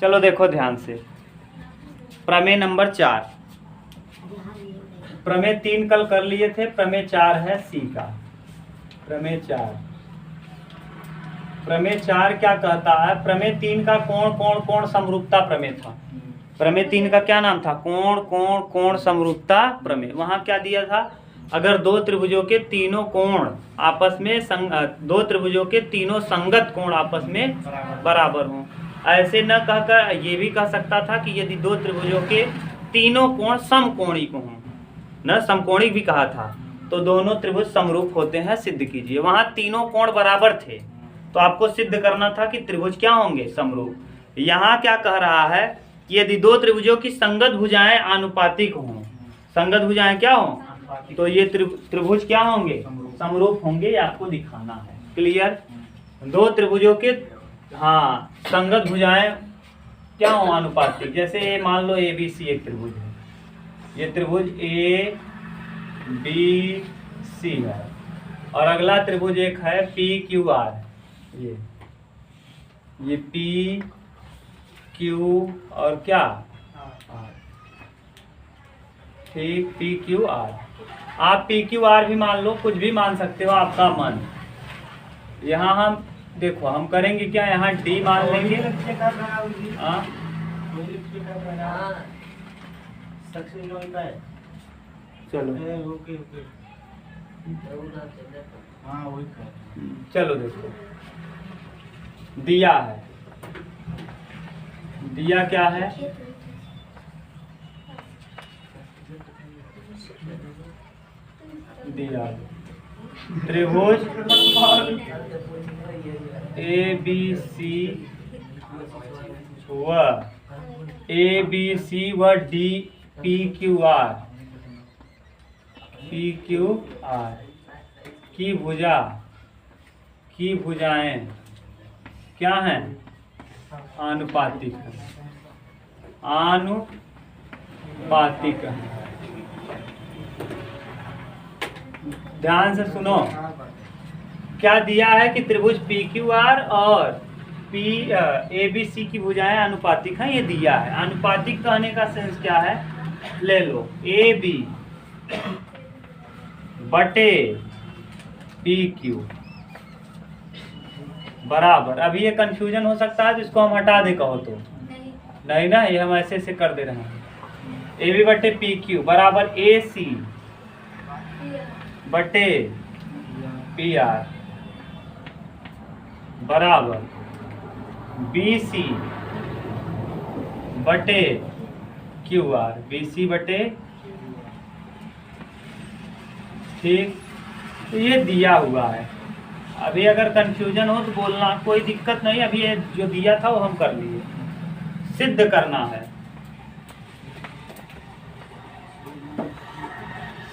चलो देखो ध्यान से, प्रमेय नंबर 4। प्रमेय 3 कल कर लिए थे, प्रमेय 4 है सी का। प्रमेय 4 क्या कहता है? प्रमेय 3 का कोण समरूपता प्रमेय था। प्रमेय 3 का क्या नाम था? कोण समरूपता प्रमेय। वहां क्या दिया था? अगर दो त्रिभुजों के तीनों कोण आपस में दो त्रिभुजों के तीनों संगत कोण आपस में बराबर हों। ऐसे न कहकर ये भी कह सकता था कि यदि दो त्रिभुजों के तीनों कोण समकोणिक हों, न समकोणिक भी कहा था, तो दोनों त्रिभुज समरूप होते हैं, सिद्ध कीजिए। वहां तीनों कोण बराबर थे, तो आपको सिद्ध करना था कि त्रिभुज क्या होंगे? समरूप। यहाँ क्या कह रहा है कि यदि दो त्रिभुजों की संगत भुजाएं आनुपातिक हों, संगत भुजाएं क्या हों, तो ये त्रिभुज क्या होंगे? समरूप होंगे। ये आपको दिखाना है। क्लियर? दो त्रिभुजों के संगत भुजाएं क्या हो? आनुपातिक। जैसे मान लो ABC एक त्रिभुज है, ये त्रिभुज ABC है, और अगला त्रिभुज एक है PQR। ये PQ और क्या? ठीक, PQR। आप PQR भी मान लो, कुछ भी मान सकते हो, आपका मन। यहाँ हम देखो, हम करेंगे क्या? यहाँ D मान लेंगे। चलो चलो देखो, दिया है, दिया क्या है? दिया त्रिभुज ABC व PQR की भुजाएं क्या हैं? आनुपातिक है। आनुपातिक है। ध्यान से सुनो, क्या दिया है कि त्रिभुज PQR और ABC की भुजाएं आनुपातिक हैं। ये दिया है। आनुपातिक कहने का सेंस क्या है? ले लो, AB बटे PQ बराबर। अभी ये कंफ्यूजन हो सकता है, तो इसको हम हटा दे कहो तो। नहीं ना, ये हम ऐसे से कर दे रहे हैं। AB बटे PQ बराबर AC बटे PR बराबर BC बटे QR। BC बटे, ठीक, तो ये दिया हुआ है। अभी अगर कंफ्यूजन हो तो बोलना, कोई दिक्कत नहीं। अभी ये जो दिया था वो हम कर लिए। सिद्ध करना है,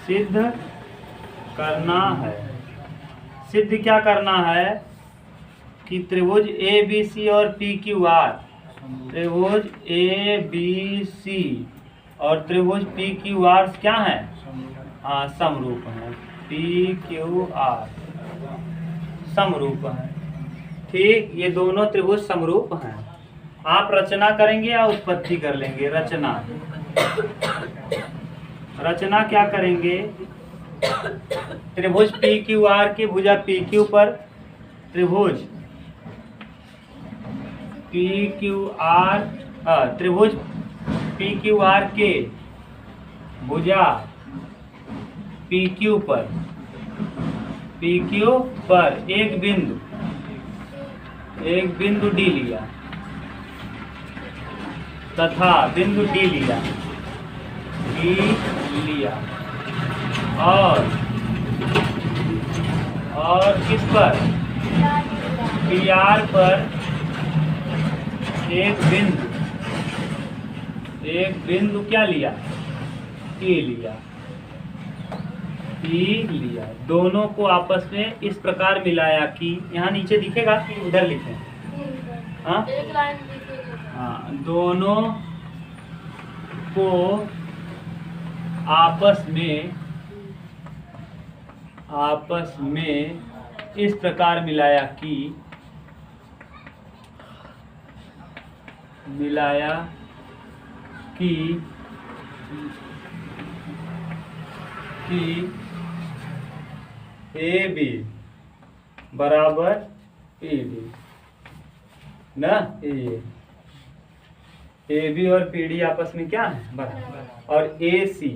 सिद्ध करना है। सिद्ध क्या करना है कि त्रिभुज ABC और PQR, त्रिभुज ABC और त्रिभुज PQR क्या है? समरूप है। PQR समरूप है। ठीक, ये दोनों त्रिभुज समरूप हैं। आप रचना करेंगे या उत्पत्ति कर लेंगे? रचना क्या करेंगे? त्रिभुज PQR की भुजा PQ पर, त्रिभुज PQR के भुजा PQ पर एक बिंदु D लिया तथा बिंदु D लिया और किस पर? PR पर एक बिंदु क्या लिया? E लिया। दोनों को आपस में इस प्रकार मिलाया कि, यहाँ नीचे दिखेगा कि उधर लिखे? दोनों को आपस में इस प्रकार मिलाया कि मिलाया कि ए बी बराबर ए डी ना, ए बी और पी डी आपस में क्या है बराबर, और ए सी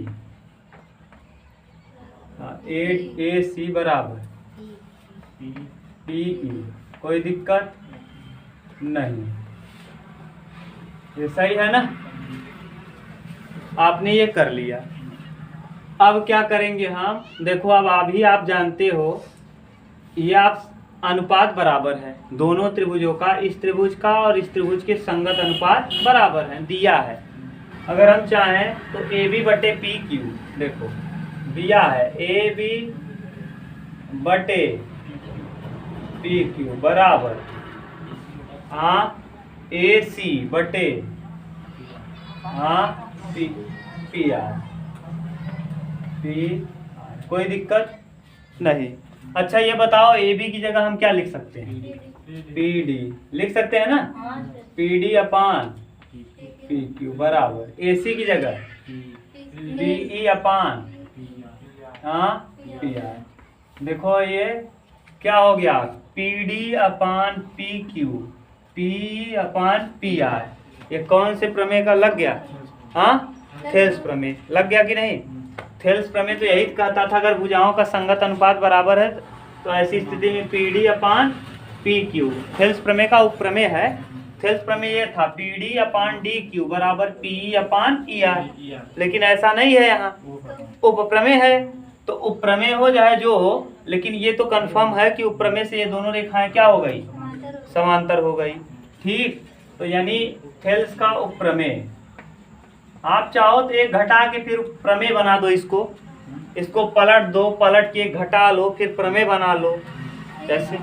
ए सी बराबर पी ई, कोई दिक्कत नहीं, ये सही है ना। आपने ये कर लिया। अब क्या करेंगे हम, देखो अब अभी आप जानते हो ये आप अनुपात बराबर है दोनों त्रिभुजों का, इस त्रिभुज का और इस त्रिभुज के संगत अनुपात बराबर है, दिया है। अगर हम चाहें तो ए बी बटे पी क्यू, देखो दिया है ए बी बटे पी क्यू बराबर ए सी बटे पी आर, कोई दिक्कत नहीं। अच्छा ये बताओ ए बी की जगह हम क्या लिख सकते हैं, पी डी लिख सकते हैं ना, P D upon P Q बराबर ए सी की जगह P E upon P R. देखो ये क्या हो गया, P D upon P Q P upon P R, ये कौन से प्रमेय का लग गया, थेल्स प्रमेय लग गया कि नहीं। थेल्स प्रमेय तो यही कहता था अगर भुजाओं का संगत अनुपात बराबर है तो ऐसी स्थिति में P D upon P Q, Thales प्रमेय का उपप्रमेय है। थेल्स प्रमेय ये था पी डी अपान डी क्यू बराबर पी अपान ई आर, लेकिन ऐसा नहीं है, यहाँ उपप्रमेय है। तो उपप्रमेय हो जाए जो हो, लेकिन ये तो कंफर्म है कि उपप्रमेय से ये दोनों रेखाएं क्या हो गई, समांतर हो गई। ठीक, तो यानी थेल्स का उपप्रमेय, आप चाहो तो एक घटा के फिर प्रमेय बना दो, इसको पलट दो, पलट के घटा लो, फिर प्रमेय बना लो, जैसे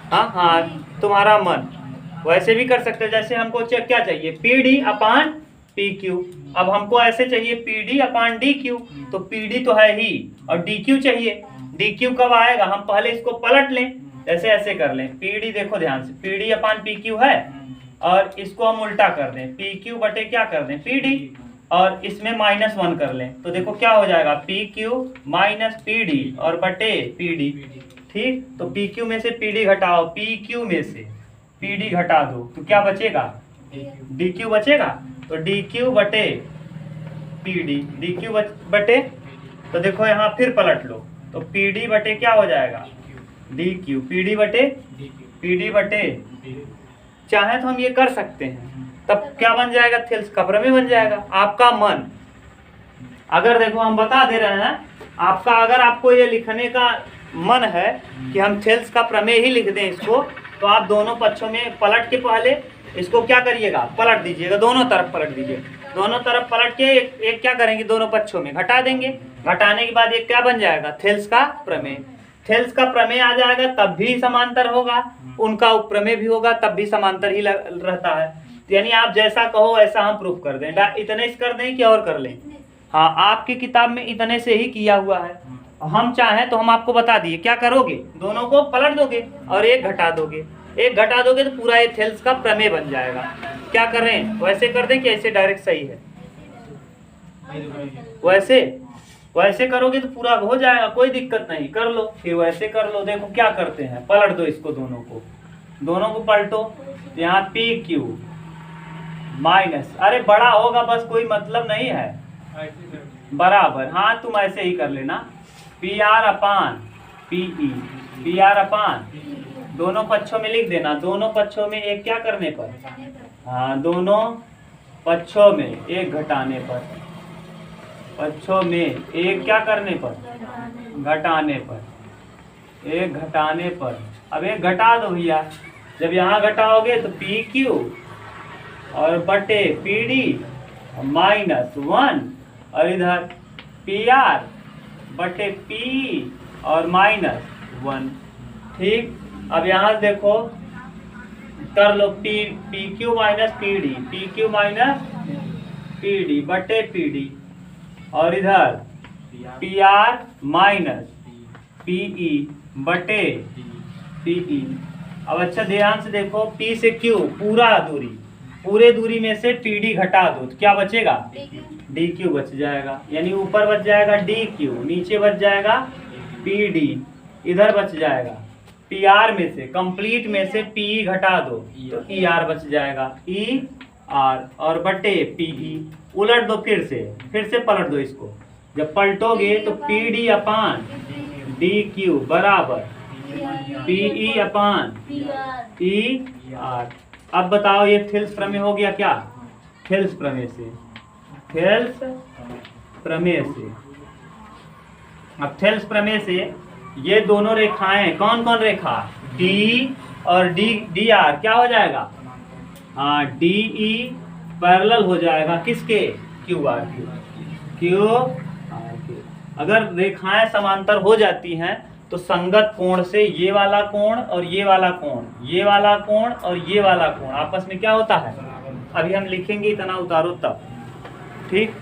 हाँ तुम्हारा मन, वैसे भी कर सकते हो। जैसे हमको क्या चाहिए, P D upon P Q, अब हमको ऐसे चाहिए पी डी अपान डी क्यू, तो पी डी तो है ही और डी क्यू चाहिए। डी क्यू कब आएगा, हम पहले इसको पलट लें, जैसे ऐसे कर लें, पी डी देखो ध्यान से, P D upon P Q है और इसको हम उल्टा कर दें, पी क्यू बटे क्या कर दें पी डी, और इसमें -1 कर लें, तो देखो क्या हो जाएगा, P Q minus P D और बटे पी डी। ठीक, तो पी क्यू में से पी डी घटाओ, पी क्यू में से पी डी घटा दो, तो क्या बचेगा, डी क्यू बचेगा, तो डी क्यू बटे पी डी, डी क्यू बटे, तो देखो यहाँ फिर पलट लो, तो पी डी बटे क्या हो जाएगा, डी क्यू, पी डी बटे, चाहे तो हम ये कर सकते हैं, तब क्या बन जाएगा, थेल्स का प्रमेय बन जाएगा। आपका मन, अगर देखो हम बता दे रहे हैं आपका, अगर आपको ये लिखने का मन है कि हम थेल्स का प्रमेय ही लिख दें इसको, तो आप दोनों पक्षों में पलट के पहले इसको क्या करिएगा, पलट दीजिएगा, दोनों तरफ पलट दीजिए, दोनों तरफ पलट के एक क्या करेंगे, दोनों पक्षों में घटा देंगे, घटाने के बाद ये क्या बन जाएगा, थेल्स का प्रमेय। थेल्स का प्रमेय आ जाएगा तब भी समांतर होगा, उनका उपप्रमेय भी होगा तब भी समांतर ही रहता है। यानी आप जैसा कहो ऐसा हम प्रूफ कर दें, इतने से कर दें कि और कर लें, हाँ आपकी किताब में इतने से ही किया हुआ है, हम चाहें तो हम आपको बता दिए, क्या करोगे, दोनों को पलट दोगे और एक घटा दोगे, एक घटा दोगे तो पूरा ये थेल्स का प्रमेय बन जाएगा। क्या करें, वैसे कर दें कि ऐसे डायरेक्ट सही है, वैसे करोगे तो पूरा हो जाएगा, कोई दिक्कत नहीं, कर लो, फिर वैसे कर लो। देखो क्या करते हैं, पलट दो इसको, दोनों को पलटो, यहाँ पी क्यू माइनस, अरे बड़ा होगा बस, कोई मतलब नहीं है, बराबर, हाँ तुम ऐसे ही कर लेना, P R upon P E, P R upon, दोनों पक्षों में लिख देना, दोनों पक्षों में एक क्या करने पर, हाँ दोनों पक्षों में एक घटाने पर, पक्षों में एक क्या करने पर, घटाने पर, एक घटाने पर, अब एक घटा दो भैया, जब यहाँ घटाओगे तो पी क्यू और बटे पी डी -1 और इधर पी आर बटे पी और -1। ठीक, अब यहाँ देखो कर लो, P Q minus P Q minus P D बटे पी डी और इधर P R minus P E बटे पी ई। अब अच्छा ध्यान से देखो, पी से क्यू पूरा दूरी, पूरे दूरी में से पीडी घटा दो तो क्या बचेगा, डी क्यू बच जाएगा। यानी ऊपर बच जाएगा डी क्यू, नीचे बच जाएगा पीडी, इधर बच जाएगा पी आर में से, कंप्लीट में से पी घटा दो तो ई आर बच जाएगा, ई आर और बटे पीई। उलट दो फिर से पलट दो इसको। जब पलटोगे तो पी डी अपान डी क्यू बराबर पीई अपान ई आर। अब बताओ ये थेल्स प्रमेय हो गया क्या, थेल्स प्रमेय से, थेल्स प्रमेय से। अब थेल्स प्रमेय से ये दोनों रेखाएं, कौन कौन रेखा, डी और डी आर क्या हो जाएगा, हाँ डी ई पैरेलल हो जाएगा किसके, क्यू आर के, क्यू आर के। अगर रेखाएं समांतर हो जाती हैं तो संगत कोण से ये वाला कोण और ये वाला कोण, ये वाला कोण और ये वाला कोण आपस में क्या होता है, अभी हम लिखेंगे, इतना उतारो तब, ठीक,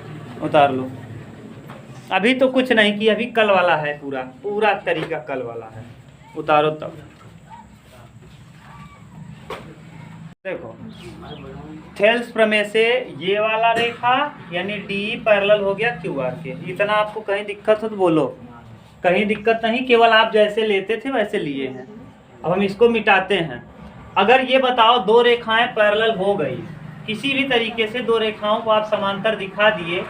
उतार लो। अभी तो कुछ नहीं कि अभी कल वाला है, पूरा तरीका कल वाला है, उतारो तब। देखो थेल्स प्रमेय से ये वाला रेखा यानी डी पैरेलल हो गया क्यू आर के। इतना आपको कहीं दिक्कत हो तो बोलो, कहीं दिक्कत नहीं, केवल आप जैसे लेते थे वैसे लिए हैं। अब हम इसको मिटाते हैं। अगर ये बताओ दो रेखाएं पैरेलल हो गई, किसी भी तरीके से दो रेखाओं को आप समांतर दिखा दिए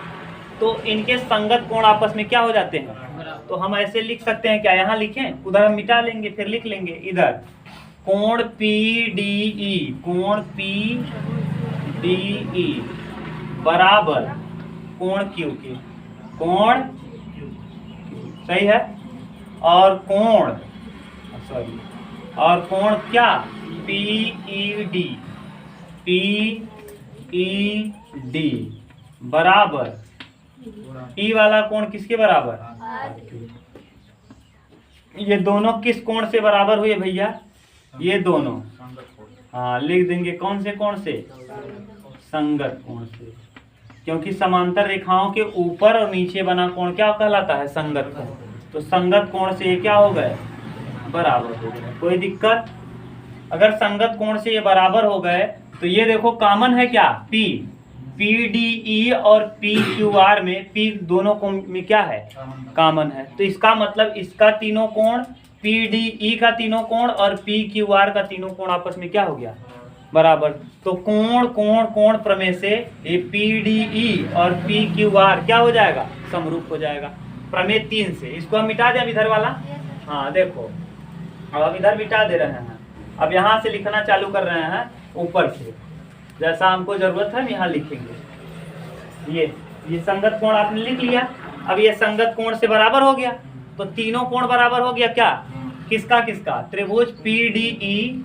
तो इनके संगत कोण आपस में क्या हो जाते हैं, तो हम ऐसे लिख सकते हैं क्या, यहाँ लिखें, उधर हम मिटा लेंगे फिर लिख लेंगे इधर, कोण पी डी ई, कोण पी डी ई बराबर कोण क्यू के, कोण सही है, और कोण सॉरी, और कोण क्या, पी ई डी बराबर ई वाला कोण किसके बराबर, ये दोनों किस कोण से बराबर हुए भैया, ये दोनों, हाँ लिख देंगे कौन से कोण से, संगत कोण से, क्योंकि समांतर रेखाओं के ऊपर और नीचे बना कोण क्या कहलाता है, संगत कोण। तो संगत कोण से ये क्या हो गए, बराबर हो गए। कोई दिक्कत, अगर संगत कोण से ये बराबर हो गए तो ये देखो कॉमन है क्या, पी, पी डी ई और पी क्यू आर में, पी दोनों को में क्या है, कॉमन है। तो इसका मतलब इसका तीनों कोण, पी डी ई का तीनों कोण और पी क्यू आर का तीनों कोण आपस में क्या हो गया, बराबर। तो कोण कोण कोण प्रमेय से ये पी डी ई और पी क्यू आर क्या हो जाएगा, समरूप हो जाएगा। प्रमेय 3 से इसको हम मिटा दें इधर वाला, हाँ देखो अब हम इधर मिटा दे रहे हैं। अब यहाँ से लिखना चालू कर रहे हैं ऊपर से, जैसा हमको जरूरत है यहाँ लिखेंगे। ये संगत कोण आपने लिख लिया। अब ये संगत कोण से बराबर हो गया तो तीनों कोण बराबर हो गया क्या, किसका किसका, त्रिभुज पी डी ई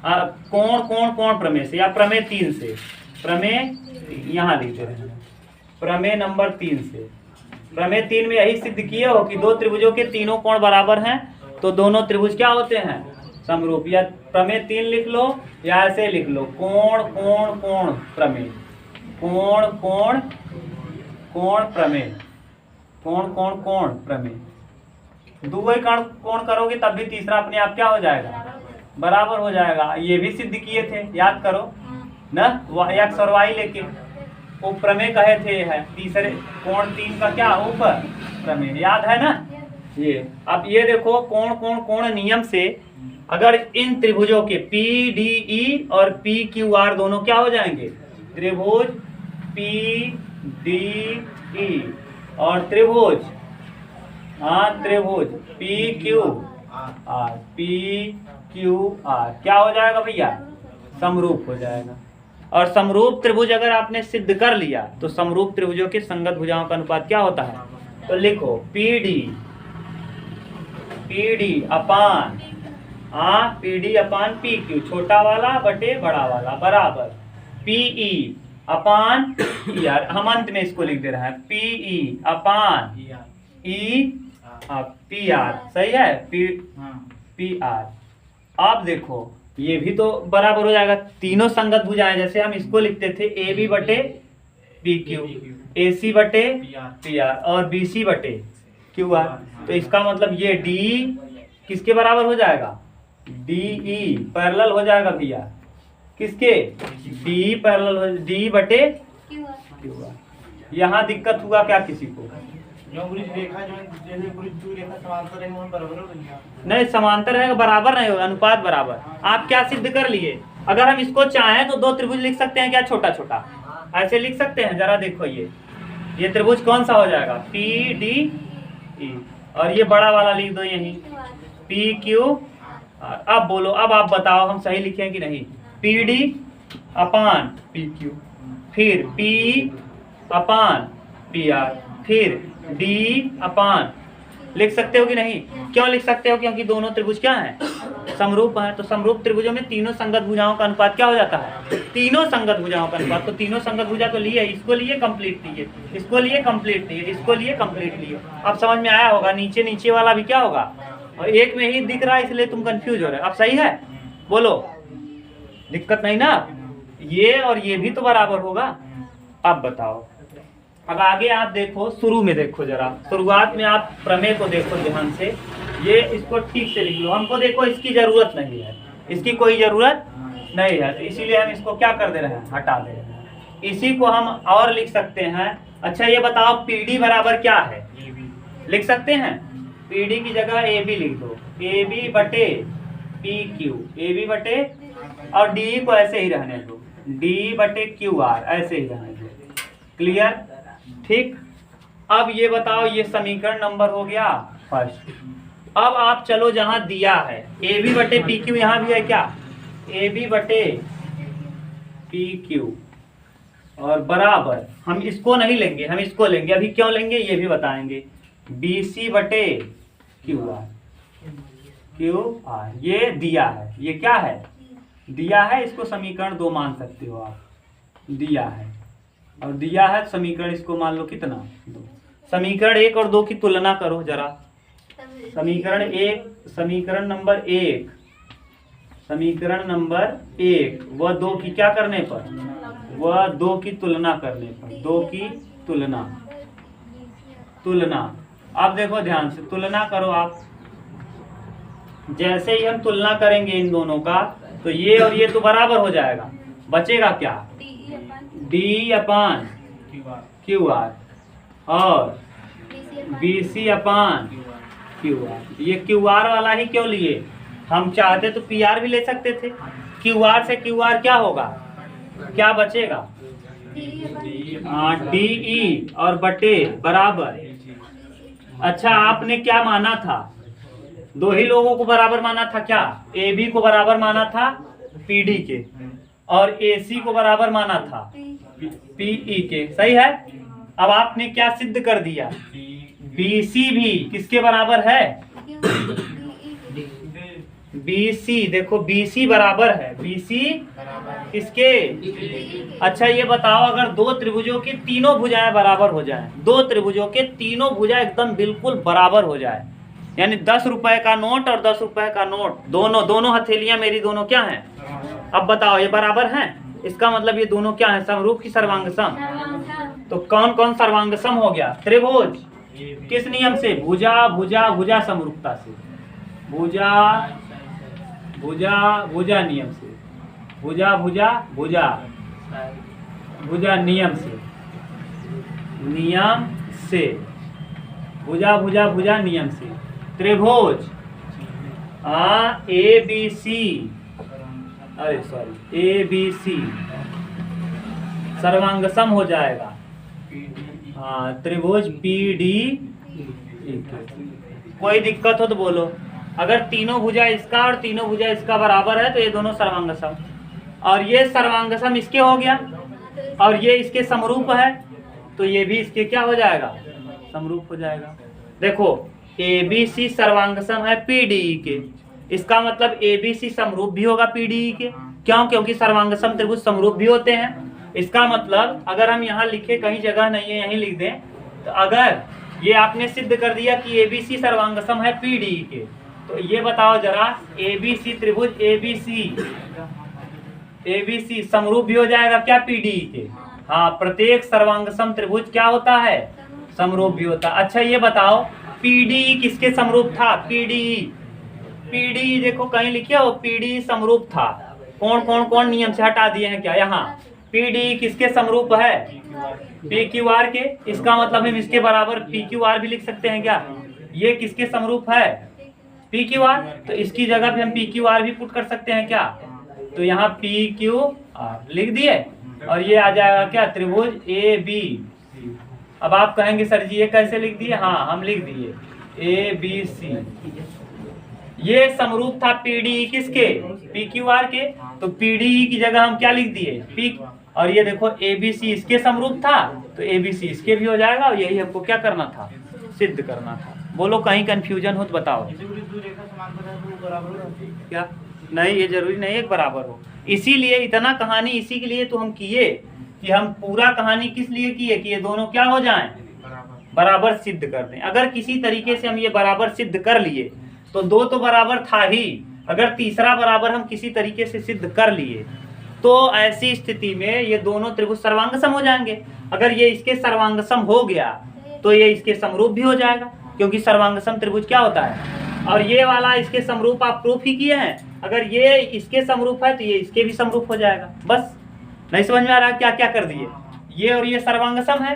कोण कोण कोण प्रमेय से, या प्रमेय 3 से, प्रमेय यहाँ लिख दे रहे हैं, प्रमेय नंबर 3 से। प्रमेय 3 में यही सिद्ध किए हो कि दो त्रिभुजों के तीनों कोण बराबर हैं तो दोनों त्रिभुज क्या होते हैं, समरूप। या प्रमेय 3 लिख लो या ऐसे लिख लो, कोण कोण कोण प्रमेय, कोण कोण कोण प्रमेय, कोण कोण कोण प्रमेय। दो कोण करोगे तब भी तीसरा अपने आप क्या हो जाएगा, बराबर हो जाएगा। ये भी सिद्ध किए थे, याद करो ना, एक्स और वाई लेके वो प्रमेय कहे थे है, तीसरे कोण 3 का क्या ऊपर प्रमेय, याद है ना ये। अब ये देखो कोण कोण कोण नियम से अगर इन त्रिभुजों के पी डी ई और पी क्यू आर दोनों क्या हो जाएंगे, त्रिभुज पी डी ई और त्रिभुज, हाँ त्रिभुज P Q R, P Q R क्या हो जाएगा भैया, समरूप हो जाएगा। और समरूप त्रिभुज अगर आपने सिद्ध कर लिया तो समरूप त्रिभुजों के संगत भुजाओं का अनुपात क्या होता है, तो लिखो पी डी अपान, हाँ P D upon P Q, छोटा वाला बटे बड़ा वाला बराबर पीई अपान ई आर। हम अंत में इसको लिख दे रहे हैं, पीई अपान ई पी आर, सही है, पी आर। आप देखो ये भी तो बराबर हो जाएगा, तीनों संगत भुजाएं, जैसे हम इसको लिखते थे ए बी बटे पी क्यू, ए सी बटे पी आर और बी सी बटे क्यू आर। तो इसका मतलब ये डी किसके बराबर हो जाएगा, डी ई पैरेलल हो जाएगा भैया, किसके? डी पैरेलल डी बटे क्यू आर। यहाँ दिक्कत हुआ क्या किसी को? नहीं, समांतर है बराबर नहीं होगा, अनुपात बराबर। आप क्या सिद्ध कर लिए? अगर हम इसको चाहें तो दो त्रिभुज लिख सकते हैं क्या, छोटा छोटा ऐसे लिख सकते हैं। जरा देखो ये त्रिभुज कौन सा हो जाएगा? पी डी ई, और ये बड़ा वाला लिख दो यहीं, पी क्यू आर। अब बोलो, अब आप बताओ हम सही लिखे कि नहीं? P D upon P Q, फिर पी अपान पी आर, फिर डी अपान। लिख सकते हो कि नहीं? क्यों लिख सकते हो? क्योंकि दोनों त्रिभुज क्या हैं? समरूप हैं। तो समरूप त्रिभुजों में तीनों संगत भुजाओं का अनुपात क्या हो जाता है? तीनों संगत भुजाओं का अनुपात। तो तीनों संगत भुजा तो लिए, इसको लिए कंप्लीट लिए, इसको लिए कंप्लीट लिए, इसको लिए कंप्लीट लिए। अब समझ में आया होगा। नीचे नीचे वाला भी क्या होगा? और एक में ही दिख रहा है इसलिए तुम कंफ्यूज हो रहे हो। अब सही है? बोलो, दिक्कत नहीं ना? ये और ये भी तो बराबर होगा। अब बताओ, अब आगे आप देखो, शुरू में देखो जरा, शुरुआत में आप प्रमेय को देखो ध्यान से। ये इसको ठीक से लिख लो। हमको देखो इसकी जरूरत नहीं है, इसकी कोई जरूरत नहीं है, तो इसीलिए हम इसको क्या कर दे रहे हैं? हटा दे रहे हैं। इसी को हम और लिख सकते हैं। अच्छा ये बताओ पी डी बराबर क्या है? लिख सकते हैं? पी डी की जगह ए बी लिख दो, ए बी बटे पी क्यू, ए बी बटे, और डी को ऐसे ही रहने दो, डी बटे क्यू आर, ऐसे ही रहने दो। क्लियर? ठीक। अब ये बताओ, ये समीकरण नंबर हो गया फर्स्ट। अब आप चलो जहां दिया है ए बी बटे पी क्यू, यहाँ भी है क्या? ए बी बटे पी क्यू और बराबर, हम इसको नहीं लेंगे, हम इसको लेंगे। अभी क्यों लेंगे ये भी बताएंगे। बी सी बटे क्यू आर, क्यू आर ये दिया है। ये क्या है? दिया है। इसको समीकरण 2 मान सकते हो आप। दिया है और दिया है समीकरण, इसको मान लो कितना? 2। समीकरण 1 और 2 की तुलना करो जरा। समीकरण 1, समीकरण नंबर 1, समीकरण नंबर 1 व 2 की क्या करने पर? वह 2 की तुलना करने पर, 2 की तुलना, तुलना। अब देखो ध्यान से, तुलना करो आप। जैसे ही हम तुलना करेंगे इन दोनों का, तो ये और ये तो बराबर हो जाएगा। बचेगा क्या? डी अपान क्यू आर और B C upon Q R. ये क्यू आर वाला ही क्यों लिए? हम चाहते तो पी आर भी ले सकते थे। क्यू आर से क्यू आर क्या होगा? क्या बचेगा? डी ई और बटे बराबर। अच्छा आपने क्या माना था? 2 ही लोगों को बराबर माना था क्या? ए बी को बराबर माना था पी डी के, और ए सी को बराबर माना था पी ई के। सही है? अब आपने क्या सिद्ध कर दिया? बी सी भी किसके बराबर है? बी सी, देखो बी सी बराबर है, बी सी किसके? अच्छा ये बताओ, अगर 2 त्रिभुजों की तीनों भुजाएं बराबर हो जाएं, 2 त्रिभुजों के तीनों भुजा एकदम बिल्कुल बराबर हो जाए, यानी 10 रुपए का नोट और 10 रुपए का नोट, दोनों हथेलियां मेरी दोनों क्या हैं? अब बताओ ये बराबर हैं? इसका मतलब ये दोनों क्या है? समरूप की सर्वांगसम। तो कौन कौन सर्वांगसम हो गया? त्रिभुज। किस नियम से? भुजा भुजा भुजा समरूपता से, भुजा भुजा भुजा नियम से, भुजा भुजा भुजा भुजा नियम से, नियम से, भुजा भुजा भुजा नियम से। त्रिभुज ए बी सी, अरे सॉरी, ए बी सी सर्वांगसम हो जाएगा। हाँ, त्रिभुज पी डी। कोई दिक्कत हो तो बोलो। अगर तीनों भुजा इसका और तीनों भुजा इसका बराबर है तो ये दोनों सर्वांगसम, और ये सर्वांगसम इसके हो गया, और ये इसके समरूप है, तो ये भी इसके क्या हो जाएगा? समरूप हो जाएगा। देखो ए बी सी सर्वांगसम है पी डी ई के, इसका मतलब ए बी सी समरूप भी होगा पी डी ई के। क्यों? क्योंकि सर्वांगसम त्रिभुज समरूप भी होते हैं। इसका मतलब अगर हम यहाँ लिखे, कहीं जगह नहीं है यहीं लिख दें, तो अगर ये आपने सिद्ध कर दिया कि ए बी सी सर्वांगसम है पी डी ई के, तो ये बताओ जरा, ए बी सी त्रिभुज ए बी सी समरूप भी हो जाएगा क्या पी डी ई के? हाँ, प्रत्येक सर्वांगसम त्रिभुज क्या होता है? समरूप भी होता। अच्छा ये बताओ पी डी ई किसके समरूप था? पी डी ई देखो कहीं लिखे हो, पी डी ई समरूप था कौन कौन कौन नियम से हटा दिए हैं क्या? यहाँ पी डी किसके समरूप है? पी क्यू आर के। इसका मतलब हम इसके बराबर पी क्यू आर भी लिख सकते हैं क्या? ये किसके समरूप है? P Q R. तो इसकी जगह पे हम पी क्यू आर भी पुट कर सकते हैं क्या? तो यहाँ पी क्यू आर लिख दिए और ये आ जाएगा क्या? त्रिभुज ए बी। अब आप कहेंगे सर जी ये कैसे लिख दिए? हाँ हम लिख दिए ए बी सी। ये समरूप था पीडी किसके? पी क्यू आर के। तो पीडी की जगह हम क्या लिख दिए? पी। और ये देखो ए बी सी इसके समरूप था तो ए बी सी इसके भी हो जाएगा। और यही हमको क्या करना था? सिद्ध करना था। बोलो कहीं कंफ्यूजन हो तो बताओ। क्या? नहीं, ये जरूरी नहीं एक बराबर हो। इसीलिए इतना कहानी इसी के लिए तो हम किए कि हम पूरा कहानी किस लिए किए कि ये दोनों क्या हो जाएं? बराबर सिद्ध कर दें। अगर किसी तरीके से हम ये बराबर सिद्ध कर लिए तो दो तो बराबर था ही, अगर तीसरा बराबर हम किसी तरीके से सिद्ध कर लिए तो ऐसी स्थिति में ये दोनों त्रिभुज सर्वांगसम हो जाएंगे। अगर ये इसके सर्वांगसम हो गया तो ये इसके समरूप भी हो जाएगा, क्योंकि सर्वांगसम त्रिभुज क्या होता है? और ये वाला इसके समरूप आप प्रूफ ही किए हैं। अगर ये इसके समरूप है तो ये इसके भी समरूप हो जाएगा। बस नहीं समझ में आ रहा क्या क्या कर दिए? ये और ये सर्वांगसम है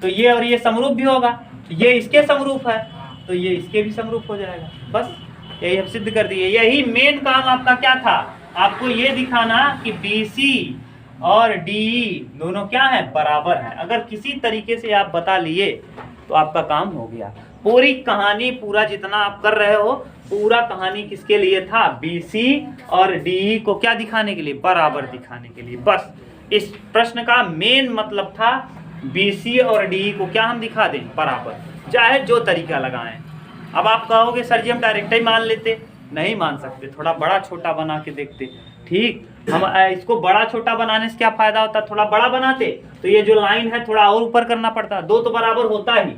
तो ये और ये समरूप भी होगा। ये इसके समरूप है तो ये इसके भी समरूप हो जाएगा। बस यही हम सिद्ध कर दिए। यही मेन काम आपका क्या था? आपको ये दिखाना कि BC और DE दोनों क्या है? बराबर है। अगर किसी तरीके से आप बता लिए तो आपका काम हो गया। पूरी कहानी, पूरा जितना आप कर रहे हो, पूरा कहानी किसके लिए था? BC और DE को क्या दिखाने के लिए? बराबर दिखाने के लिए। बस इस प्रश्न का मेन मतलब था BC और DE को क्या हम दिखा दें? बराबर, चाहे जो तरीका लगाएं। अब आप कहोगे सर जी हम डायरेक्ट ही मान लेते। नहीं मान सकते, थोड़ा बड़ा छोटा बना के देखते। ठीक, हम इसको बड़ा छोटा बनाने से क्या फायदा होता? थोड़ा बड़ा बनाते तो ये जो लाइन है थोड़ा और ऊपर करना पड़ता। दो तो बराबर होता ही,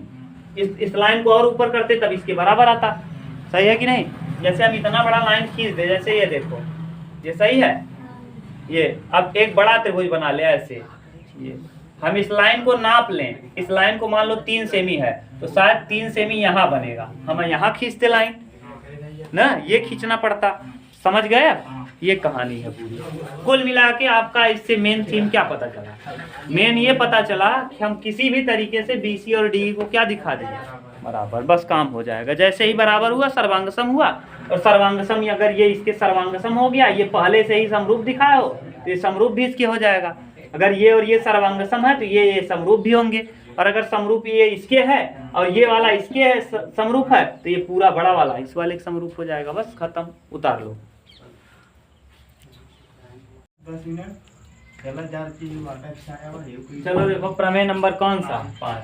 इस लाइन को और ऊपर करते तब इसके बराबर आता। सही है कि नहीं? जैसे हम इतना बड़ा लाइन खींच दे, जैसे ये देखो, ये सही है। ये अब एक बड़ा त्रिभुज बना ले ऐसे। ये हम इस लाइन को नाप लें, इस लाइन को मान लो 3 सेमी है तो शायद 3 सेमी यहाँ बनेगा। हम यहाँ खींचते लाइन ना, ये खींचना पड़ता। समझ गए? ये कहानी है पूरी। कुल मिला के आपका इससे मेन थीम क्या पता चला? मेन ये पता चला कि हम किसी भी तरीके से BC और DE को क्या दिखा देंगे? बराबर। बस काम हो जाएगा। जैसे ही बराबर हुआ सर्वांगसम हुआ, और सर्वांगसम अगर ये इसके सर्वांगसम हो गया, ये पहले से ही समरूप दिखाया हो तो ये समरूप भी इसके हो जाएगा। अगर ये और ये सर्वांगसम है तो ये समरूप भी होंगे। और अगर समरूप ये इसके है और ये वाला इसके है समरूप है तो ये पूरा बड़ा वाला इस वाले के समरूप हो जाएगा। बस खत्म, उतार लो। 10 मिनट चलो देखो प्रमेय नंबर कौन सा? 5।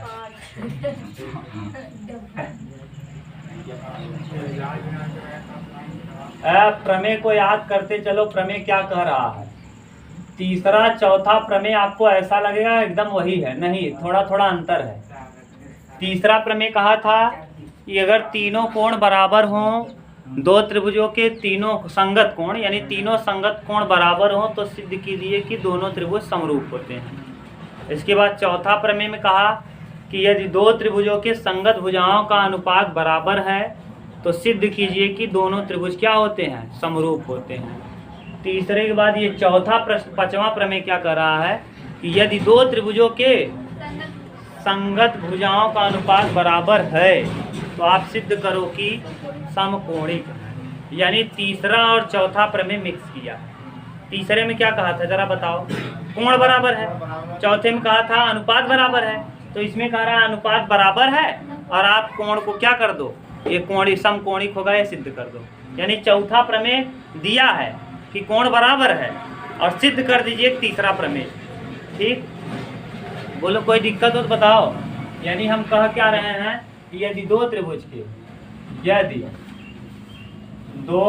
प्रमेय को याद करते चलो। प्रमेय क्या कह रहा है? तीसरा चौथा प्रमेय आपको ऐसा लगेगा एकदम वही है, नहीं, थोड़ा थोड़ा अंतर है। तीसरा प्रमेय कहा था कि अगर तीनों कोण बराबर हों, दो त्रिभुजों के तीनों संगत कोण यानी तीनों संगत कोण बराबर हों तो सिद्ध कीजिए कि दोनों त्रिभुज समरूप होते हैं। इसके बाद चौथा प्रमेय में कहा कि यदि दो त्रिभुजों के संगत भुजाओं का अनुपात बराबर है तो सिद्ध कीजिए कि दोनों त्रिभुज क्या होते हैं? समरूप होते हैं। तीसरे के बाद ये चौथा प्रश्न, 5वां प्रमेय क्या कर रहा है कि यदि दो त्रिभुजों के संगत भुजाओं का अनुपात बराबर है तो आप सिद्ध करो कि समकोणिक है। यानी तीसरा और चौथा प्रमेय मिक्स किया। तीसरे में क्या कहा था जरा बताओ? कोण बराबर है। चौथे में कहा था अनुपात बराबर है। तो इसमें कह रहा है अनुपात बराबर है और आप कोण को क्या कर दो? ये कोण समकोणिक होगा, ये सिद्ध कर दो। यानी चौथा प्रमेय दिया है कि कोण बराबर है और सिद्ध कर दीजिए तीसरा प्रमेय। ठीक, बोलो कोई दिक्कत हो तो बताओ। यानी हम कह क्या रहे हैं कि यदि दो त्रिभुज के, यदि दो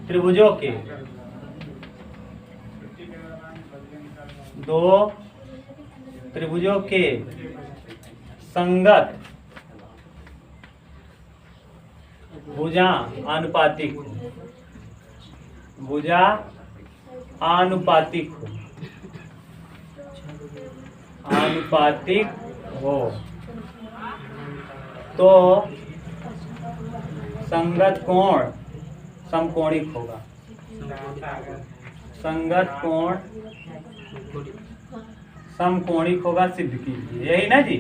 त्रिभुजों के, दो त्रिभुजों के संगत भुजा आनुपातिक, भुजा आनुपातिक हो, आनुपातिक हो तो संगत कोण समकोणिक होगा। संगत कोण समकोणिक होगा सिद्ध कीजिए, यही ना जी।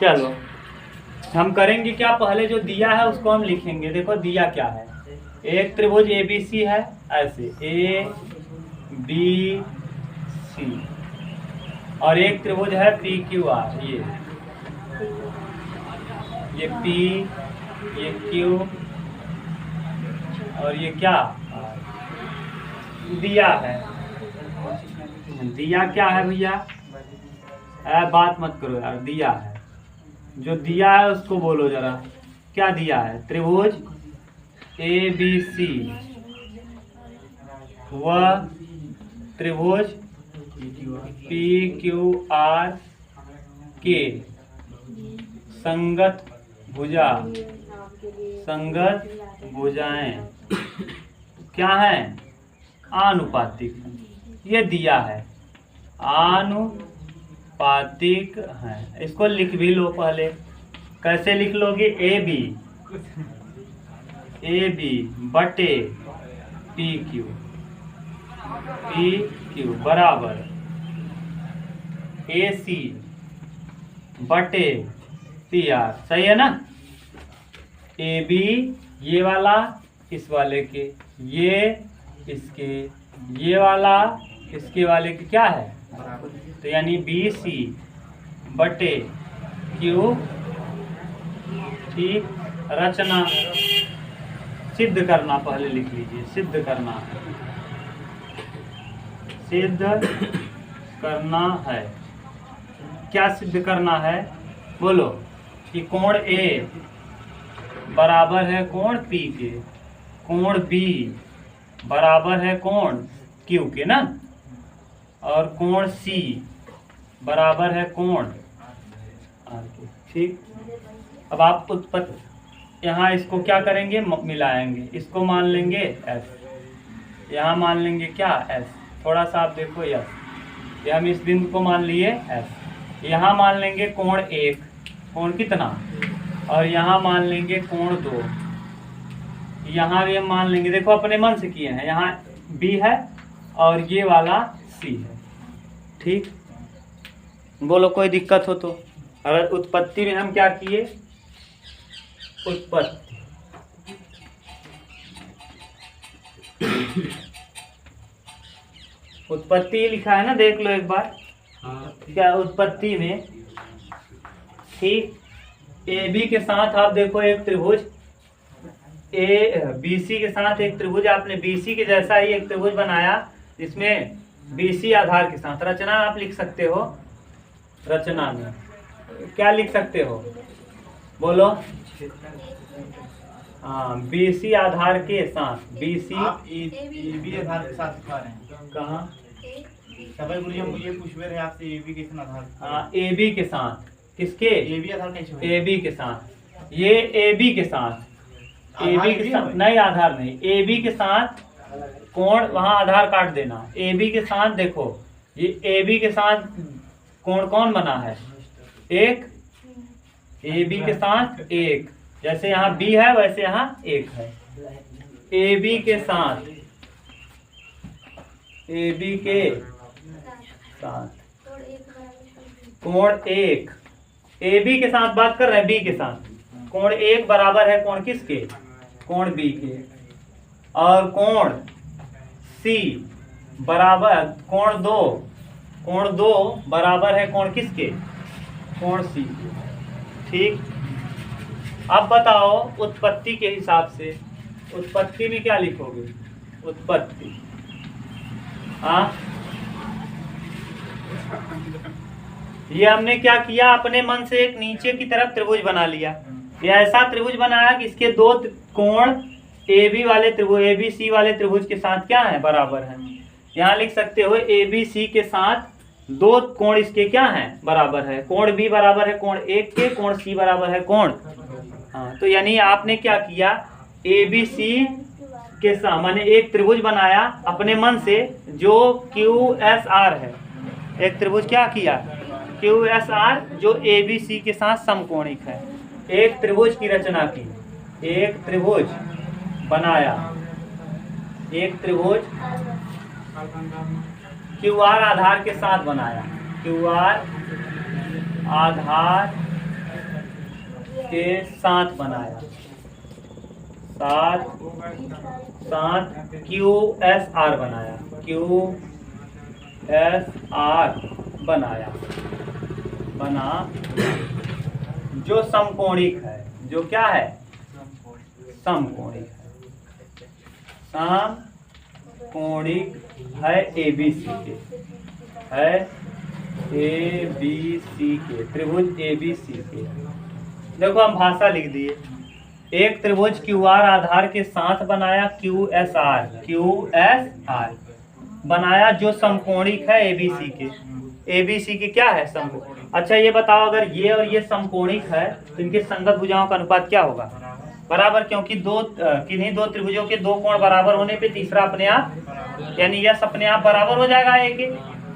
चलो हम करेंगे क्या, पहले जो दिया है उसको हम लिखेंगे। देखो दिया क्या है, एक त्रिभुज ABC है, ऐसे ABC, और एक त्रिभुज है PQR, ये P, ये Q, और ये क्या दिया है। दिया क्या है भैया, बात मत करो यार, दिया है, जो दिया है उसको बोलो जरा, क्या दिया है। त्रिभुज ABC व त्रिभुज PQR के संगत भुजाएं क्या है, आनुपातिक, ये दिया है, आनुपातिक है। इसको लिख भी लो पहले, कैसे लिख लोगे, AB बटे PQ बराबर AC बटे PR, सही है ना। AB ये वाला इस वाले के, ये इसके, ये वाला इसके वाले के क्या है, तो यानी BC बटे Q, ठीक। रचना सिद्ध करना, पहले लिख लीजिए, सिद्ध करना है। क्या सिद्ध करना है, बोलो, कि कोण A बराबर है कोण P के, कोण B बराबर है कोण Q के ना, और कोण C बराबर है कोण R के, ठीक। अब आप उत्पत्ति यहाँ इसको क्या करेंगे, मिलाएंगे, इसको मान लेंगे S, यहाँ मान लेंगे क्या S, थोड़ा सा आप देखो S, ये हम इस बिंदु को मान लिए S, यहाँ मान लेंगे कोण 1, कोण कितना, और यहाँ मान लेंगे कोण 2, यहाँ भी हम मान लेंगे, देखो अपने मन से किए हैं, यहाँ B है और ये वाला C है, ठीक। बोलो कोई दिक्कत हो तो। अगर उत्पत्ति में हम क्या किए, उत्पत्ति लिखा है ना, देख लो एक बार। क्या उत्पत्ति में, ठीक, AB के साथ आप देखो एक त्रिभुज, BC के साथ एक त्रिभुज, आपने BC के जैसा ही एक त्रिभुज बनाया, जिसमें BC आधार के साथ, रचना आप लिख सकते हो, रचना में क्या लिख सकते हो, बोलो। हाँ, BC आधार के साथ, BC AB आधार के साथ दिखा रहे हैं, कहाँ, हम ये पूछ रहे हैं आपसे, AB के आधार। हाँ, AB के साथ, किसके, AB आधार कैसे, AB के साथ, ये AB के साथ, AB के साथ नहीं, आधार नहीं, AB के साथ कोण, वहाँ आधार काट देना। AB के साथ देखो, ये AB के साथ कोण कौन बना है, एक, AB के साथ एक, जैसे यहाँ B है वैसे यहाँ एक है। AB के साथ, AB के साथ कोण 1, AB के साथ बात कर रहे हैं, B के साथ कोण 1 बराबर है कोण किसके, कोण B के, और कोण C बराबर कोण 2 बराबर है कोण किसके, कोण C के, ठीक। अब बताओ उत्पत्ति के हिसाब से, उत्पत्ति में क्या लिखोगे, उत्पत्ति, हाँ, ये हमने क्या किया, अपने मन से एक नीचे की तरफ त्रिभुज बना लिया। ये ऐसा त्रिभुज बनाया कि इसके दो कोण AB वाले त्रिभुज, ABC वाले त्रिभुज के साथ क्या है, बराबर है। यहाँ लिख सकते हो ABC के साथ दो कोण इसके क्या हैं, बराबर है। कोण B बराबर है कोण 1 के, कोण C बराबर है कोण, हाँ, तो यानी आपने क्या किया, ABC के साथ माने एक त्रिभुज बनाया अपने मन से, जो QSR है, एक त्रिभुज क्या किया, QSR, जो ABC के साथ समकोणिक है। एक त्रिभुज की रचना की, एक त्रिभुज बनाया एक त्रिभुज क्यू आर आधार के साथ बनाया, क्यू आर आधार के साथ बनाया, साथ क्यू एस आर बनाया, क्यू एस आर बनाया, बना जो समकोणिक है, जो क्या है, समकोणिक है, समकोणिक है एबीसी के, है एबीसी के, त्रिभुज एबीसी के। देखो हम भाषा लिख दिए, एक त्रिभुज क्यू आर आधार के साथ बनाया, क्यू एस आर बनाया जो समकोणिक है एबीसी के। एबीसी के क्या है, समकोणिक। अच्छा ये बताओ, अगर ये और ये समकोणिक है तो इनके संगत भुजाओं का अनुपात क्या होगा, बराबर, क्योंकि किन्हीं दो त्रिभुजों के दो कोण बराबर होने पे तीसरा अपने आप, यानी यस अपने आप बराबर हो जाएगा ए के।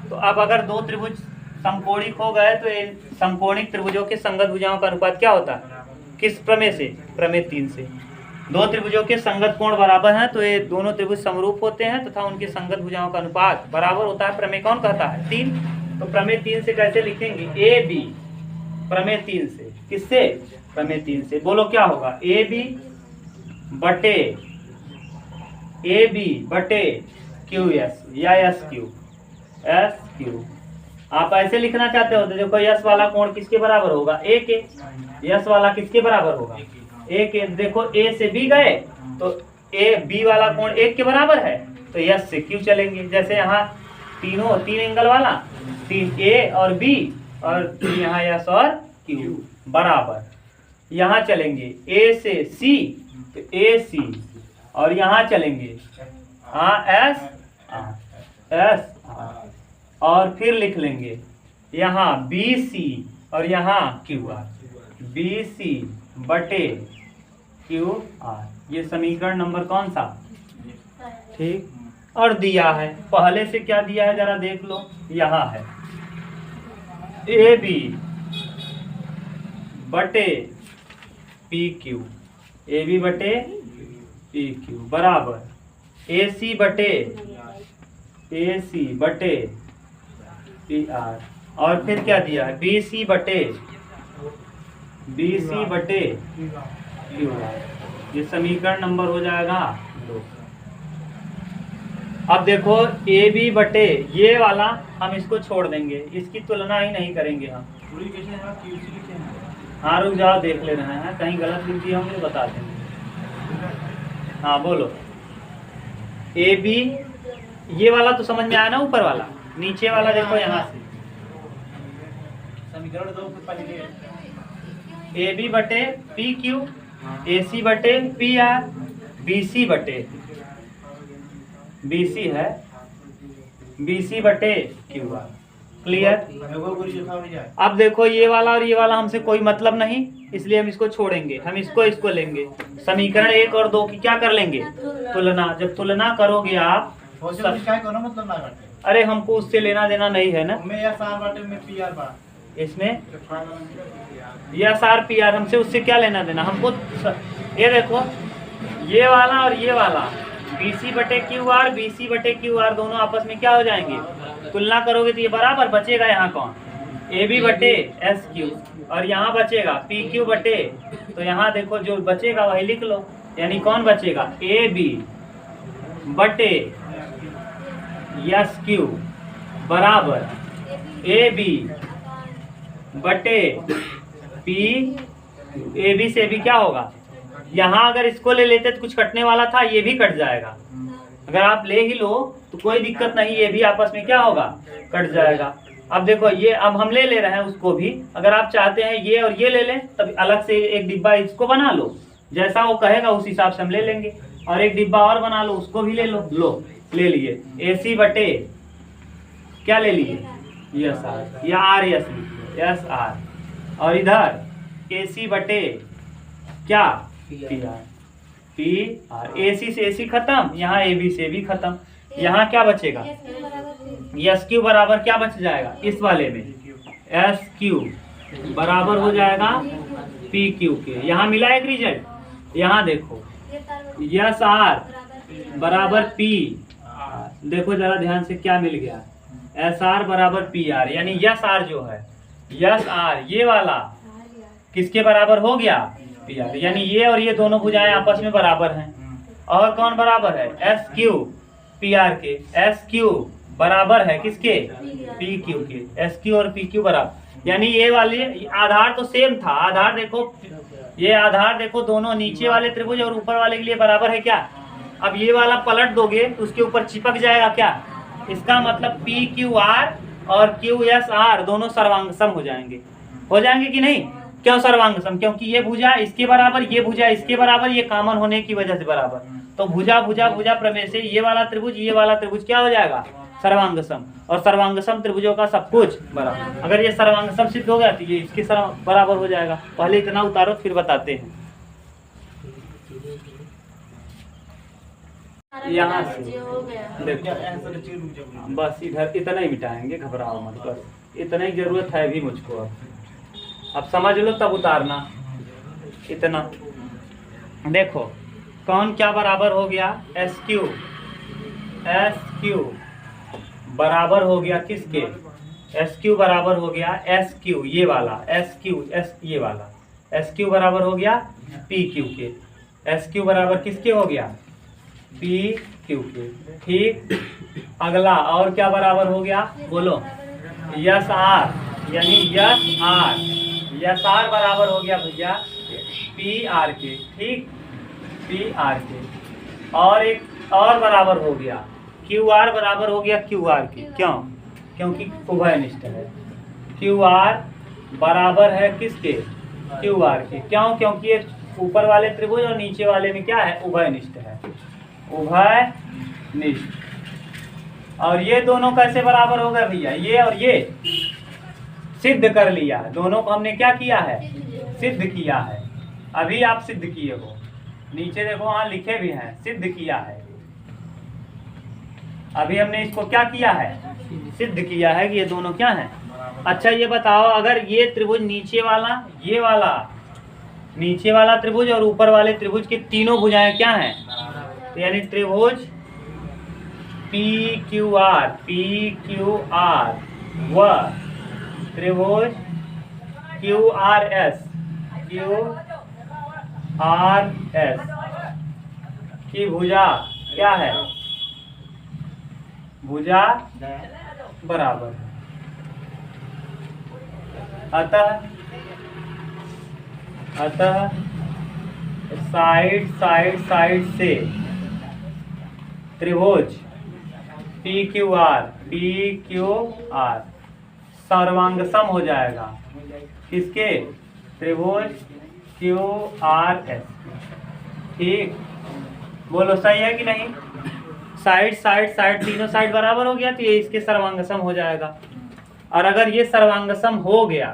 तो अब अगर दो त्रिभुज समकोणिक हो गए तो समकोणिक त्रिभुजों के संगत भुजाओं का अनुपात क्या होता है, किस प्रमेय से, प्रमेय 3 से। दो त्रिभुजों के संगत कोण बराबर हैं तो ये दोनों त्रिभुज समरूप होते हैं तथा उनके संगत भुजाओं का अनुपात बराबर होता है। प्रमेय कौन कहता है, 3। तो प्रमेय 3 से कैसे लिखेंगे, ए बी, प्रमेय 3 से, किससे, प्रमेय 3 से। बोलो क्या होगा, ए बी बटे क्यू एस या एस क्यू। आप ऐसे लिखना चाहते हो तो देखो यस वाला कोण किसके बराबर होगा, ए के। यस वाला किसके बराबर होगा, ए के। देखो ए से बी गए तो ए बी वाला कोण 1 के बराबर है तो यस से क्यू चलेंगे। जैसे यहाँ तीन एंगल वाला, 3 ए और बी और यहाँ यस और क्यू बराबर। यहाँ चलेंगे ए से सी तो ए सी, और यहाँ चलेंगे एस और फिर लिख लेंगे यहाँ बी सी और यहाँ क्यू आर, बी सी बटे क्यू आर। ये समीकरण नंबर कौन सा, ठीक। और दिया है पहले से क्या दिया है जरा देख लो, यहाँ है ए बी बटे पी क्यू, ए बी बटे पी क्यू बराबर ए सी बटे पी आर। और फिर क्या दिया है, बी सी बटे क्यू आर। ये समीकरण नंबर हो जाएगा 2। अब देखो ए बी बटे ये वाला हम इसको छोड़ देंगे, इसकी तुलना ही नहीं करेंगे हम। हाँ रुक जाओ, देख ले रहे हैं, कहीं गलत लिख दिया होंगे बता देंगे। हाँ बोलो, ए बी, ये वाला तो समझ में आया ना, ऊपर वाला, नीचे वाला देखो यहाँ से समीकरण 2 ए बी बटे पी क्यू, ए सी बटे पी आर, बी सी बटे क्यू आर। क्लियर। अब देखो ये वाला और ये वाला हमसे कोई मतलब नहीं, इसलिए हम इसको छोड़ेंगे, हम इसको लेंगे। समीकरण 1 और 2 की क्या कर लेंगे, तुलना। जब तुलना करोगे आप, मतलब ना, अरे हमको उससे लेना देना नहीं है ना, इसमें यस आर पी आर, हमसे उससे क्या लेना देना हमको। ये देखो ये वाला और ये वाला बी सी बटे क्यू आर दोनों आपस में क्या हो जाएंगे, तुलना करोगे तो ये बराबर बचेगा। यहाँ कौन, ए बी बटे एस क्यू, और यहाँ बचेगा पी क्यू बटे, तो यहाँ देखो जो बचेगा वही लिख लो, यानी कौन बचेगा, ए बी बटे एस क्यू बराबर ए बी बटे पी। ए बी से भी क्या होगा, यहाँ अगर इसको ले लेते तो कुछ कटने वाला था, ये भी कट जाएगा। अगर आप ले ही लो तो कोई दिक्कत नहीं, ये भी आपस में क्या होगा, कट जाएगा। अब देखो ये, अब हम ले रहे हैं उसको भी, अगर आप चाहते हैं ये और ये ले लें तब अलग से एक डिब्बा इसको बना लो, जैसा वो कहेगा उस हिसाब से हम ले लेंगे। और एक डिब्बा और बना लो, उसको भी ले लो, ले लिए ए सी बटे क्या ले लिए, यस आर, या आर यस यस आर, और इधर ए सी बटे क्या, पी आर। ए सी से ए सी खत्म, यहाँ ए बी से भी खत्म, यहाँ क्या बचेगा, एस क्यू बराबर क्या बच जाएगा, इस वाले में एस क्यू बराबर हो जाएगा पी क्यू के। यहाँ मिला एक रिजल्ट, यहाँ देखो यस आर बराबर पी। देखो जरा ध्यान से क्या मिल गया, एस आर बराबर पी आर, यानी यस आर जो है, यस आर ये वाला किसके बराबर हो गया, पी आर, यानी ये और ये दोनों भुजाएं आपस में बराबर हैं। और कौन बराबर है, एस क्यू पी आर के, एस क्यू बराबर है किसके, पी क्यू के, एस क्यू और पी क्यू बराबर, यानी ये वाले आधार तो सेम था, आधार देखो, ये आधार देखो दोनों नीचे वाले त्रिभुज और ऊपर वाले के लिए बराबर है क्या। अब ये वाला पलट दोगे तो उसके ऊपर चिपक जाएगा क्या, इसका मतलब पी क्यू आर और क्यू एस आर दोनों सर्वांग सम हो जाएंगे कि नहीं। क्यों सर्वांग सम, क्योंकि ये भुजा इसके बराबर, ये भुजा इसके बराबर, ये कॉमन होने की वजह से बराबर, तो भुजा भुजा भुजा प्रमेय से ये वाला त्रिभुज क्या हो जाएगा, सर्वांग सम। और सर्वांग सम त्रिभुजों का सब कुछ बराबर, अगर ये सर्वांग सम सिद्ध हो गया तो ये इसके बराबर हो जाएगा। पहले इतना उतारो फिर बताते हैं। यहाँ से देखो बस इधर इतना ही मिटाएंगे, घबराओ मत, बस इतना ही जरूरत है भी मुझको। अब समझ लो तब उतारना। इतना देखो कौन क्या बराबर हो गया, एस क्यू बराबर हो गया किसके, एस क्यू बराबर हो गया एस क्यू, ये वाला एस क्यू, ये वाला एस क्यू बराबर हो गया पी क्यू के, एस क्यू बराबर किसके हो गया, पी क्यू के। ठीक, अगला और क्या बराबर हो गया बोलो, यस आर, यानी यस आर बराबर हो गया भैया पी आर के। ठीक, पी आर के। और एक और बराबर हो गया क्यू आर बराबर हो गया क्यू आर के। क्यों, क्योंकि उभयनिष्ठ है, क्यू आर बराबर है किसके, क्यू आर के। क्यों, क्योंकि ये ऊपर वाले त्रिभुज और नीचे वाले में क्या है, उभयनिष्ठ है, उभयनिष्ठ। और ये दोनों कैसे बराबर हो गए भैया, ये और ये सिद्ध कर लिया, दोनों को हमने क्या किया है, सिद्ध किया है। अभी आप सिद्ध किए हो, नीचे देखो वहां लिखे भी हैं, सिद्ध किया है। अभी हमने इसको क्या किया है, सिद्ध किया है कि ये दोनों क्या हैं। अच्छा ये बताओ, अगर ये त्रिभुज नीचे वाला, ये वाला नीचे वाला त्रिभुज और ऊपर वाले त्रिभुज के तीनों भुजाएं क्या हैं, तो यानी त्रिभुज पी क्यू आर व त्रिभुज क्यू आर एस की भुजा क्या है, भुजा बराबर है। अतः साइड से त्रिभुज पी क्यू आर सर्वांग सम हो जाएगा किसके, त्रिभुज क्यू आर एस। ठीक, बोलो सही है कि नहीं। साइड तीनों साइड बराबर हो गया तो ये इसके सर्वांग सम हो जाएगा। और अगर ये सर्वांग सम हो गया,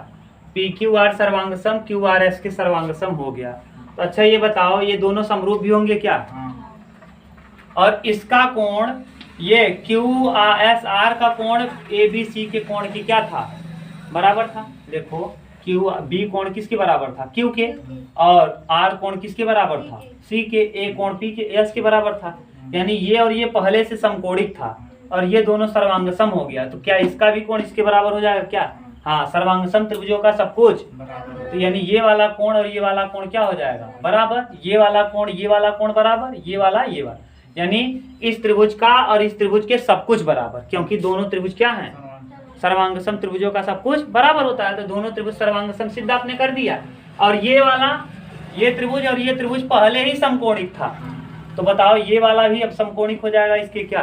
पी क्यू आर सर्वांग सम क्यू आर एस के सर्वांग सम हो गया, तो अच्छा ये बताओ ये दोनों समरूप भी होंगे क्या। और इसका कोण, ये क्यू एस आर का कोण ए बी सी के कोण की क्या था, बराबर था। देखो क्यू बी कोण किसके बराबर था, क्यू के, और आर कोण किसके बराबर था, सी के, ए कोण पी के एस के बराबर था। यानी ये और ये पहले से समकोणिक था और ये दोनों सर्वांग सम हो गया, तो क्या इसका भी कोण इसके बराबर हो जाएगा क्या। हाँ, सर्वांग सम त्रिभुजों का सब कुछ, तो यानी ये वाला कोण और ये वाला कोण क्या हो जाएगा, बराबर। ये वाला कोण बराबर, ये वाला, यानी इस त्रिभुज का और इस त्रिभुज के सब कुछ बराबर, क्योंकि दोनों त्रिभुज क्या हैं, सर्वांग सम त्रिभुजों का सब कुछ बराबर होता है। तो दोनों त्रिभुज सर्वांग सम सिद्ध आपने कर दिया। और ये वाला, ये त्रिभुज और ये त्रिभुज पहले ही समकोणिक था, तो बताओ ये वाला भी अब समकोणिक हो जाएगा इसके क्या,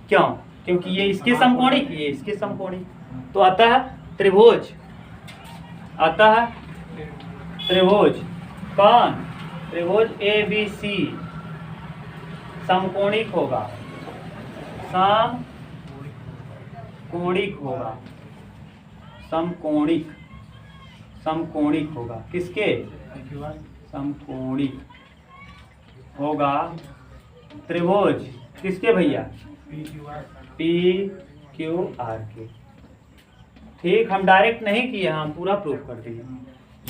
क्यों, क्योंकि ये इसके समकोणिक, ये इसके समकोणिक। तो अतः त्रिभुज कौन, त्रिभुज ए बी सी समकोणिक होगा, समकोणिक होगा किसके, समकोणिक होगा त्रिभुज किसके भैया, पी क्यू आर के। ठीक, हम डायरेक्ट नहीं किए, हम पूरा प्रूफ कर दिए।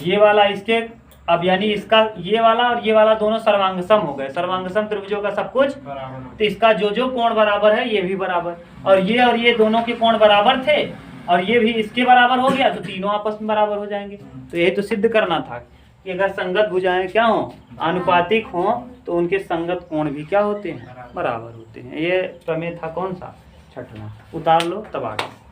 ये वाला इसके अब यानी इसका ये वाला और ये वाला दोनों सर्वांगसम हो गए, सर्वांगसम त्रिभुजों का सब कुछ बराबर। तो इसका जो जो कोण बराबर है ये भी बराबर, और ये दोनों के कोण बराबर थे और ये भी इसके बराबर हो गया, तो तीनों आपस में बराबर हो जाएंगे। तो यही तो सिद्ध करना था कि अगर संगत भुजाएं क्या हो, आनुपातिक हो, तो उनके संगत कोण भी क्या होते हैं, बराबर होते हैं। ये प्रमेय था कौन सा, छठवां। उतार लो तब आगे।